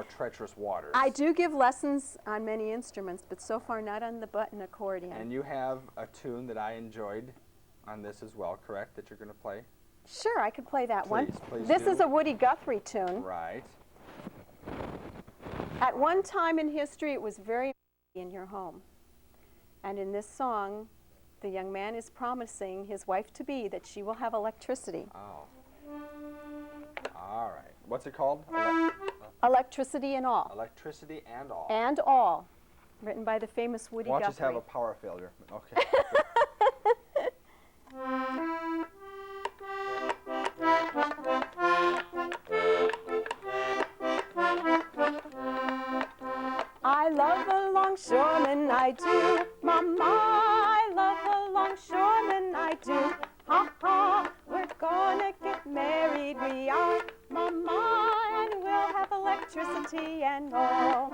more treacherous waters. I do give lessons on many instruments, but so far not on the button accordion. And you have a tune that I enjoyed on this as well, correct, that you're going to play? Sure, I could play that one. Please This do. is a Woody Guthrie tune. Right. At one time in history, it was very in your home. And in this song, the young man is promising his wife-to-be that she will have electricity. Oh. All right. What's it called? Electricity and all. Electricity and all. And all. Written by the famous Woody Watch Guthrie. us have a power failure. Okay. I love the longshoremen, I do. Mama, I love the longshoremen, I do. Ha ha, we're gonna get married, we are. Mama, and we'll have electricity and all.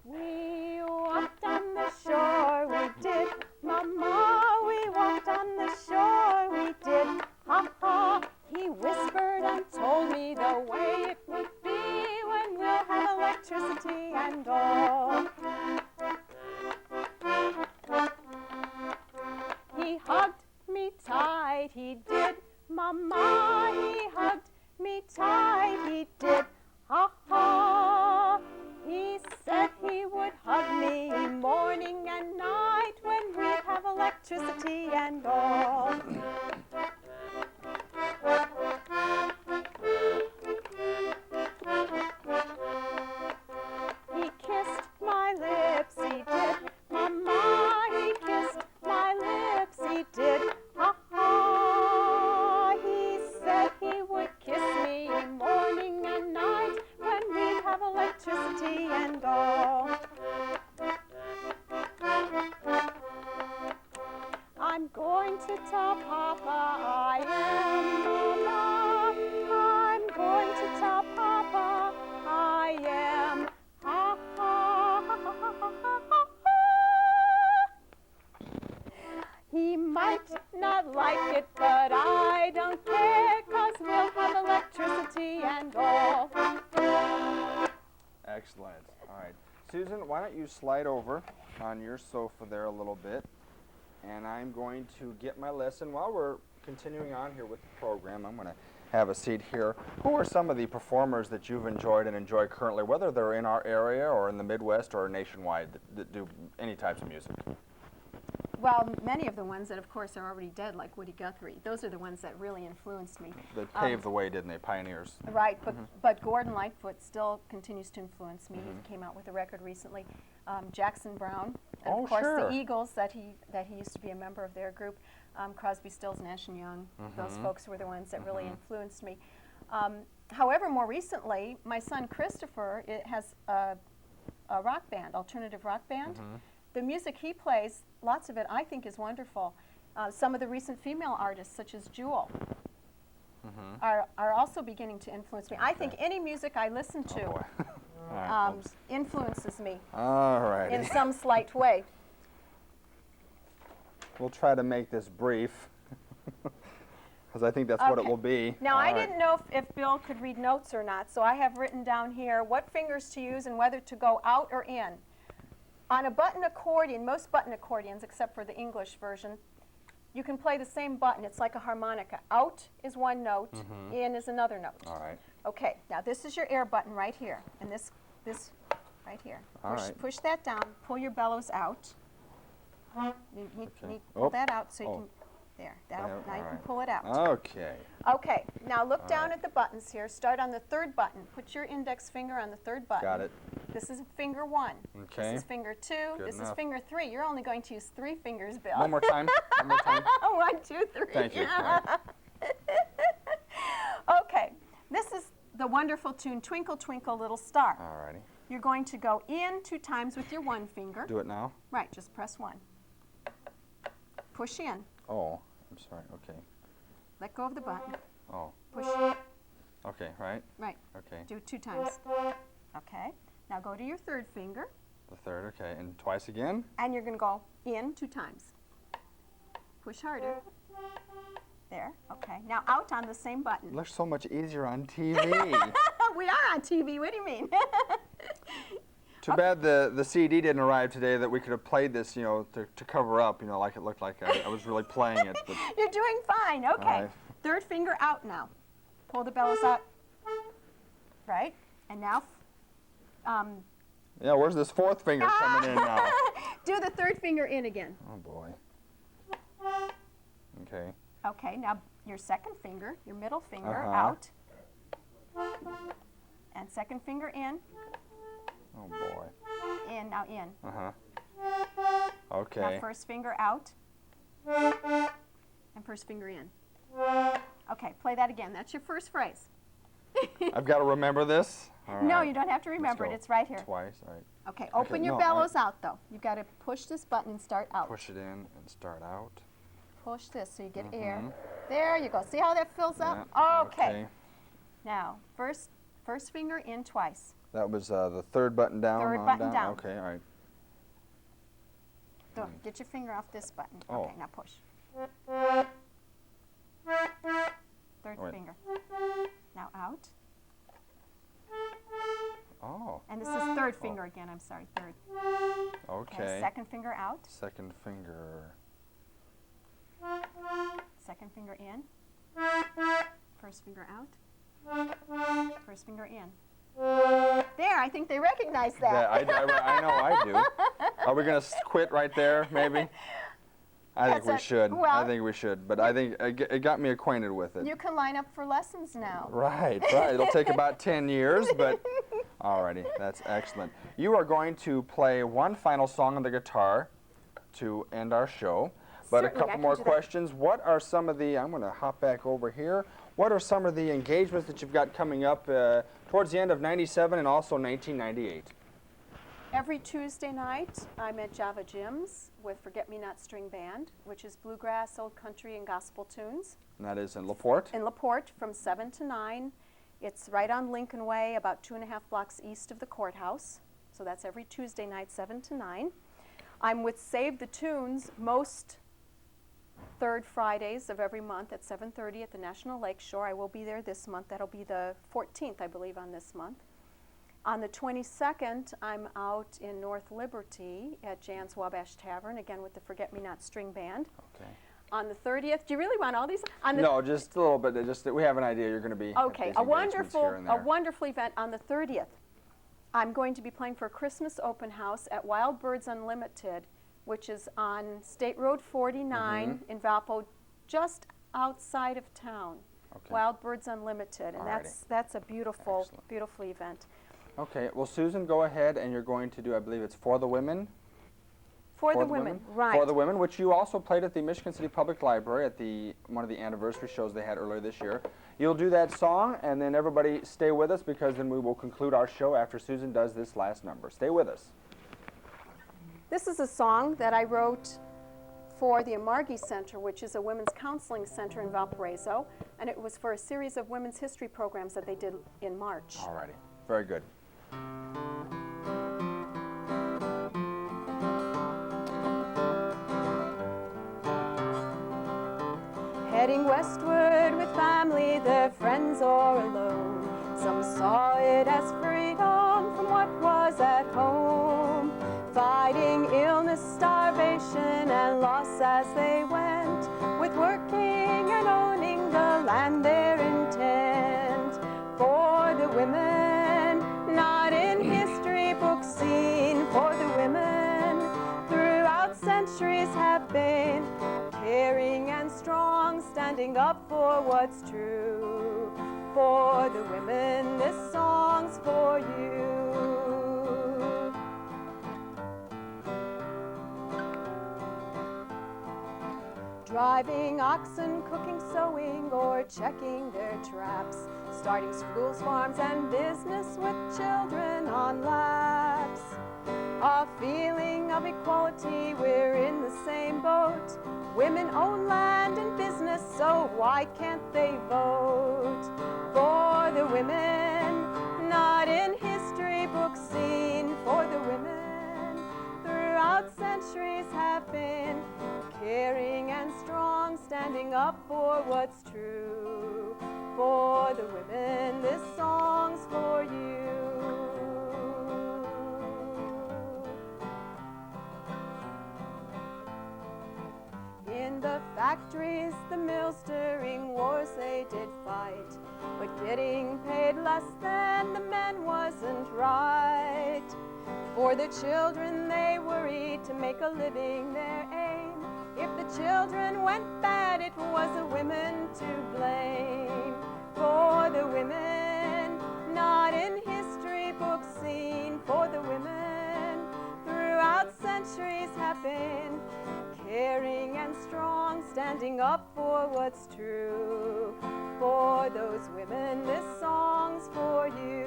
We walked on the shore, we did. Mama, we walked on the shore, we did. Ha ha, he whispered and told me the way it would be when we'll have electricity and all. He hugged me tight, he did. Mama, he hugged me tight, he did. Ha ha, he said he would hug me morning and night when we'd have electricity and all. He kissed my lips, he did. Mama, he kissed my lips, he did. Ha ha, he said he would kiss me morning and night when we'd have electricity and all. I'm going to tell Papa I am Mama. I'm going to tell Papa I am. Ha ha ha ha ha ha ha. He might not like it, but I don't care, 'cause we'll have electricity and all. Excellent. All right. Susan, why don't you slide over on your sofa there a little bit, and I'm going to get my lesson. While we're continuing on here with the program, I'm going to have a seat here. Who are some of the performers that you've enjoyed and enjoy currently, whether they're in our area or in the Midwest or nationwide, that do any types of music? Well, many of the ones that, of course, are already dead, like Woody Guthrie, those are the ones that really influenced me. They paved the way, didn't they? Pioneers. Right, but Gordon Lightfoot still continues to influence me. He came out with a record recently. Jackson Browne, and of course the Eagles, that he used to be a member of their group. Crosby, Stills, Nash and Young. Those folks were the ones that really influenced me. However, more recently, my son Christopher has a rock band, alternative rock band. The music he plays, lots of it, I think, is wonderful. Some of the recent female artists, such as Jewel, are also beginning to influence me. I think any music I listen to influences me in some slight way. We'll try to make this brief, because I think that's what it will be. Now, I didn't know if Bill could read notes or not, so I have written down here what fingers to use and whether to go out or in. On a button accordion, most button accordions, except for the English version, you can play the same button. It's like a harmonica. Out is one note, in is another note. All right. Okay, now this is your air button right here, and this right here. Push that down, pull your bellows out. You need to pull that out so you can, there, now you can pull it out. Okay. Okay, now look down at the buttons here. Start on the third button. Put your index finger on the third button. Got it. This is finger 1. Okay. This is finger 2. Good this enough. is finger 3. You're only going to use 3 fingers, Bill. One more time. One more time. 1, 2, 3. Thank you. Okay, this is the wonderful tune, Twinkle, Twinkle, Little Star. All righty. You're going to go in 2 times with your 1 finger. Do it now? Right, just press 1. Push in. Oh, I'm sorry. Okay. Let go of the button. Oh. Push. Okay, right? Right. Okay. Do it 2 times. Okay. Now go to your 3rd finger. The 3rd, okay. And twice again? And you're going to go in 2 times. Push harder. There, okay. Now out on the same button. It looks so much easier on TV. We are on TV, what do you mean? Too bad the CD didn't arrive today that we could have played this, you know, to cover up, you know, like it looked like I was really playing it. But You're doing fine, okay. Third finger out now. Pull the bellows out. Right, and now, yeah, where's this fourth finger coming in now? do the third finger in again. Oh boy. Okay. Okay, now your second finger, your middle finger out. And second finger in. Oh boy. In, now in. Okay. Now first finger out. And first finger in. Okay, play that again. That's your first phrase. I've got to remember this? All right. No, you don't have to remember it. It's right here. Twice, all right. Okay, open your bellows out, though. You've got to push this button and start out. Push it in and start out. Push this so you get air. There you go. See how that fills up? Okay. Now, first finger in twice. That was the third button down. Third button down. Okay, all right. So, get your finger off this button. Oh. Okay, now push. Third finger. Now out. Oh. And this is third finger again. I'm sorry, third. Okay. Second finger out. Second finger. Second finger in. First finger out. First finger in. There, I think they recognize that. Yeah, I know I do. Are we going to quit right there, maybe? I think we should. Well, I think we should. But I think it got me acquainted with it. You can line up for lessons now. Right, right. It'll take about 10 years, but alrighty, that's excellent. You are going to play one final song on the guitar to end our show. But Certainly, a couple more questions. What are some of the, I'm going to hop back over here. What are some of the engagements that you've got coming up towards the end of '97 and also 1998? Every Tuesday night, I'm at Java Jim's with Forget Me Not String Band, which is bluegrass, old country, and gospel tunes. And that is in LaPorte? In LaPorte from 7 to 9. It's right on Lincoln Way, about 2.5 blocks east of the courthouse. So that's every Tuesday night, 7 to 9. I'm with Save the Tunes most third Fridays of every month at 7:30 at the National Lake Shore. I will be there this month. That'll be the 14th, I believe, on this month. On the 22nd, I'm out in North Liberty at Jan's Wabash Tavern, again with the Forget Me Not String Band. Okay. On the 30th, do you really want all these? No, just a little bit. Just we have an idea you're going to be. Okay, a wonderful event on the 30th. I'm going to be playing for a Christmas open house at Wild Birds Unlimited, which is on State Road 49 in Valpo, just outside of town. Okay. Wild Birds Unlimited, and that's a beautiful, beautiful event. Okay, well, Susan, go ahead, and you're going to do, I believe it's For the Women. For the Women, right. For the Women, which you also played at the Michigan City Public Library at one of the anniversary shows they had earlier this year. You'll do that song, and then everybody stay with us, because then we will conclude our show after Susan does this last number. Stay with us. This is a song that I wrote for the Amargi Center, which is a women's counseling center in Valparaiso, and it was for a series of women's history programs that they did in March. All righty. Very good. Heading westward with family, their friends or alone. Some saw it as freedom from what was at home. Fighting illness, starvation, and loss as they went, with working and owning the land their intent. For the women, not in history books seen, for the women throughout centuries have been caring and strong, standing up for what's true. For the women, this song's for you. Driving oxen, cooking, sewing, or checking their traps, starting schools, farms, and business with children on laps. A feeling of equality, we're in the same boat. Women own land and business, so why can't they vote? For the women, not in history books seen, for the women throughout centuries have been caring and strong, standing up up for what's true. For the women, this song's for you. In the factories, the mill-stirring wars they did fight, but getting paid less than the men wasn't right. For the children they worried to make a living their aim. If the children went bad, it was the women to blame. For the women, not in history books seen, for the women throughout centuries have been caring and strong, standing up for what's true. For those women, this song's for you.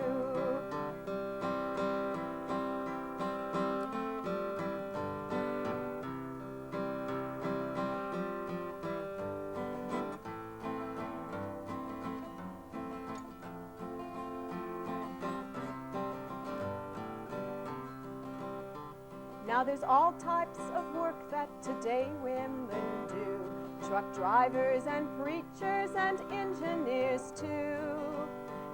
Now there's all types of work that today women do. Truck drivers and preachers and engineers too.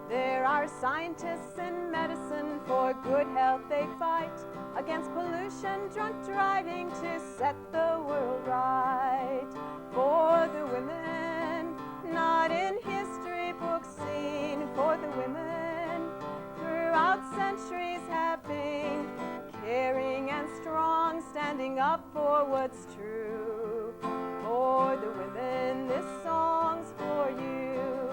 There are scientists in medicine, for good health they fight against pollution, drunk driving to set the world right. For the women, not in history books seen, for the women throughout centuries have been caring and strong, standing up for what's true. For the women, this song's for you.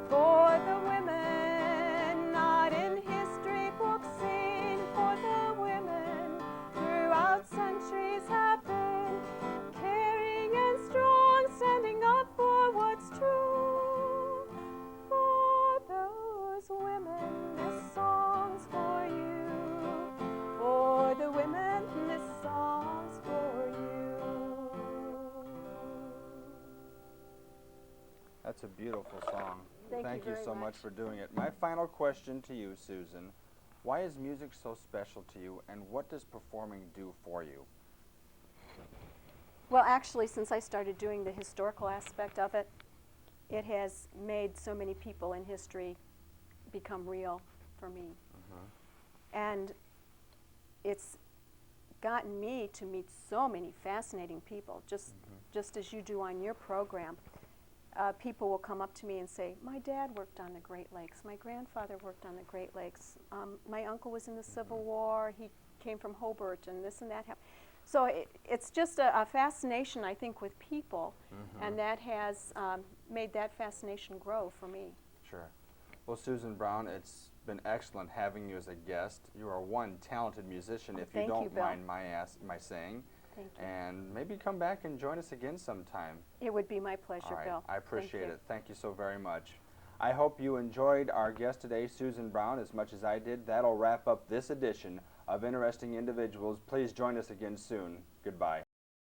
For the women, not in history books seen, for the women throughout centuries have been caring and strong, standing up for what's true. For those women, this song's for you. For the women, this song's for you. That's a beautiful song. Thank you very so much for doing it. My final question to you, Susan, why is music so special to you, and what does performing do for you? Well, actually, since I started doing the historical aspect of it, it has made so many people in history become real for me. And it's gotten me to meet so many fascinating people, just as you do on your program. People will come up to me and say, my dad worked on the Great Lakes, my grandfather worked on the Great Lakes, my uncle was in the Civil War, he came from Hobart, and this and that happened. So it's just a fascination, I think, with people, and that has made that fascination grow for me. Sure. Well, Susan Brown, it's been excellent having you as a guest. You are one talented musician, if you don't mind my saying. Thank you. And maybe come back and join us again sometime. It would be my pleasure, All right. Bill. I appreciate it. Thank you so very much. I hope you enjoyed our guest today, Susan Brown, as much as I did. That'll wrap up this edition of Interesting Individuals. Please join us again soon. Goodbye.